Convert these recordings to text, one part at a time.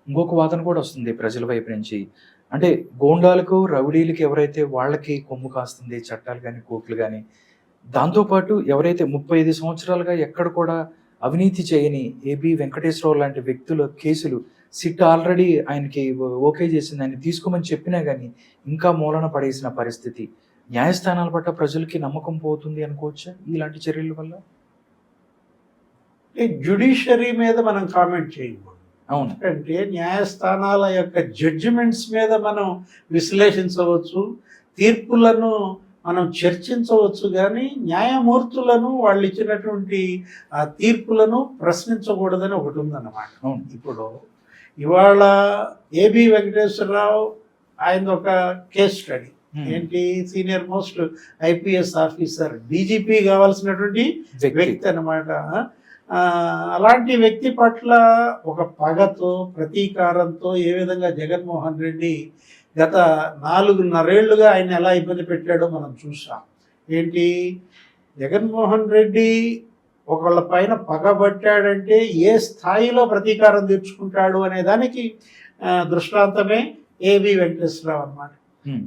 ఇంకొక వాదన కూడా వస్తుంది ప్రజల వైపు నుంచి. అంటే గూండాలకు, రౌడీలకి ఎవరైతే వాళ్ళకి కొమ్ము కాస్తుంది చట్టాలు గాని, కోర్టులు గాని. దాంతో పాటు ఎవరైతే 35 సంవత్సరాలుగా ఎక్కడ కూడా అవినీతి చేయని ఏబీ వెంకటేశ్వరరావు లాంటి వ్యక్తుల కేసులు సిట్ ఆల్రెడీ ఆయనకి ఓకే చేసింది. ఆయన్ని తీసుకోమని చెప్పినా గాని ఇంకా మూలన పడేసిన పరిస్థితి. న్యాయస్థానాల పట్ల ప్రజలకి నమ్మకం పోతుంది అనుకోవచ్చా ఇలాంటి చర్యల వల్ల? జ్యుడిషియరీ మీద మనం కామెంట్ చేయకూడదు. అవును. అంటే న్యాయస్థానాల యొక్క జడ్జిమెంట్స్ మీద మనం విశ్లేషించవచ్చు, తీర్పులను మనం చర్చించవచ్చు, కానీ న్యాయమూర్తులను వాళ్ళు ఇచ్చినటువంటి ఆ తీర్పులను ప్రశ్నించకూడదని ఒకటి ఉందన్నమాట. ఇప్పుడు ఇవాళ ఏబి వెంకటేశ్వరరావు ఆయన ఒక కేస్ స్టడీ. ఏంటి? Senior most IPS officer, DGP కావాల్సినటువంటి వ్యక్తి అన్నమాట. అలాంటి వ్యక్తి పట్ల ఒక పగతో, ప్రతీకారంతో ఏ విధంగా జగన్మోహన్ రెడ్డి గత 4.5 ఏళ్లుగా ఆయన ఎలా ఇబ్బంది పెట్టాడో మనం చూసాం. ఏంటి? జగన్మోహన్ రెడ్డి ఒకళ్ళ పైన పగబట్టాడంటే ఏ స్థాయిలో ప్రతీకారం తీర్చుకుంటాడు అనే దానికి దృష్టాంతమే ఏబి వెంకటేశ్వరరావు అన్నమాట.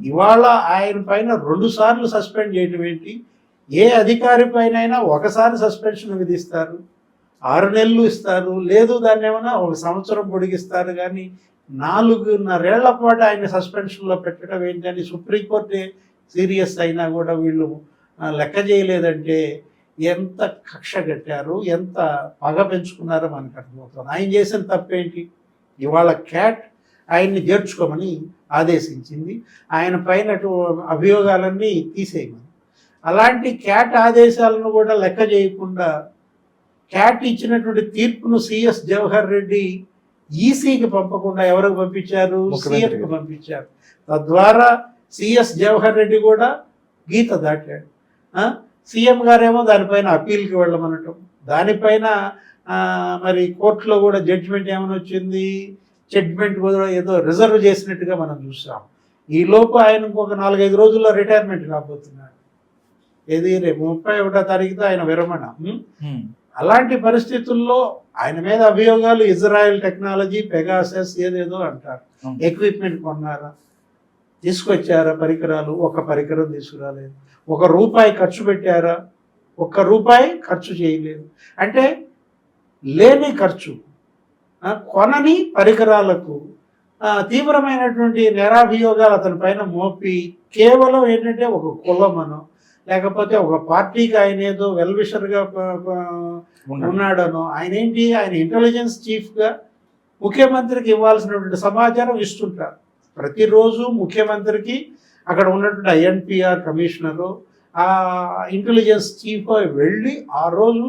ఇవాళ ఆయన పైన 2 సార్లు సస్పెండ్ చేయడం ఏంటి? ఏ అధికారి పైన ఒకసారి సస్పెన్షన్ విధిస్తారు, 6 నెలలు ఇస్తారు, లేదు దాన్ని ఏమైనా 1 సంవత్సరం పొడిగిస్తారు. కానీ 4.5 ఏళ్ల పాటు ఆయన సస్పెన్షన్లో పెట్టడం ఏంటని సుప్రీంకోర్టే సీరియస్ అయినా కూడా వీళ్ళు లెక్క చేయలేదంటే ఎంత కక్ష కట్టారు, ఎంత పగ పెంచుకున్నారో మనకు అర్థమవుతుంది. ఆయన చేసిన తప్పేంటి? ఇవాళ క్యాట్ ఆయన్ని చేర్చుకోమని ఆదేశించింది, ఆయన పైన అభియోగాలన్నీ తీసేయమని. అలాంటి క్యాట్ ఆదేశాలను కూడా లెక్క చేయకుండా క్యాట్ ఇచ్చినటువంటి తీర్పును సిఎస్ జవహర్ రెడ్డి ఈసీకి పంపకుండా ఎవరికి పంపించారు? సీఎంకి పంపించారు. తద్వారా సిఎస్ జవహర్ రెడ్డి కూడా గీత దాటాడు. సీఎం గారేమో దానిపైన అప్పీల్కి వెళ్ళమనటం, దానిపైన మరి కోర్టులో కూడా జడ్జిమెంట్ ఏమైనా వచ్చింది, జడ్జిమెంట్ కూడా ఏదో రిజర్వ్ చేసినట్టుగా మనం చూసాం. ఈలోపు ఆయన ఇంకొక 4-5 రోజుల్లో రిటైర్మెంట్ కాబోతున్నాడు. ఏది? రేపు 31వ తారీఖుతో ఆయన విరమణ. అలాంటి పరిస్థితుల్లో ఆయన మీద అభియోగాలు ఇజ్రాయెల్ టెక్నాలజీ, పెగాసస్ ఏదేదో అంటారు. ఎక్విప్మెంట్ కొన్నారా, తీసుకొచ్చారా పరికరాలు? ఒక పరికరం తీసుకురాలేదు. ₹1 ఖర్చు పెట్టారా? ₹1 ఖర్చు చేయలేదు. అంటే లేని ఖర్చు, కొనని పరికరాలకు తీవ్రమైనటువంటి నేరాభియోగాలు అతని పైన మోపి కేవలం ఏంటంటే ఒక కులమనో లేకపోతే ఒక పార్టీకి ఆయన ఏదో వెల్విషర్గా ఉన్నాడనో, ఆయన ఏంటి, ఆయన ఇంటెలిజెన్స్ చీఫ్గా ముఖ్యమంత్రికి ఇవ్వాల్సినటువంటి సమాచారం ఇస్తుంటారు. ప్రతిరోజు ముఖ్యమంత్రికి అక్కడ ఉన్నటువంటి ఐఎన్పిఆర్ కమిషనరు, ఆ ఇంటెలిజెన్స్ చీఫ్ వెళ్ళి ఆ రోజు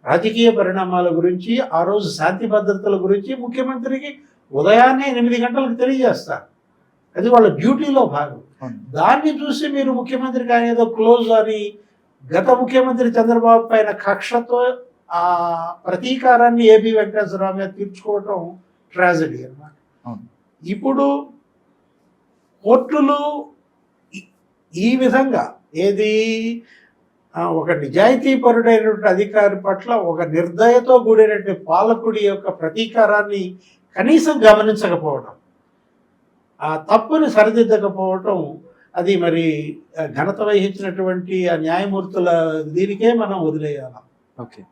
రాజకీయ పరిణామాల గురించి, ఆ రోజు శాంతి భద్రతల గురించి ముఖ్యమంత్రికి ఉదయాన్నే 8 గంటలకు తెలియజేస్తారు. అది వాళ్ళ డ్యూటీలో భాగం. దాన్ని చూసి మీరు ముఖ్యమంత్రికి ఆయన ఏదో క్లోజ్ అని గత ముఖ్యమంత్రి చంద్రబాబు పైన కక్షతో ఆ ప్రతీకారాన్ని ఏబి వెంకటేశ్వరరావు మీద తీర్చుకోవటం ట్రాజడీ అన్నమాట. ఇప్పుడు కోర్టులు ఈ విధంగా ఏది ఒక నిజాయితీపరుడైనటువంటి అధికారి పట్ల ఒక నిర్దయతో కూడినటువంటి పాలకుడి యొక్క ప్రతీకారాన్ని కనీసం గమనించకపోవడం, ఆ తప్పుని సరిదిద్దకపోవటం, అది మరి ఘనత వహించినటువంటి ఆ న్యాయమూర్తుల దీనికే మనం వదిలేయాలి. ఓకే.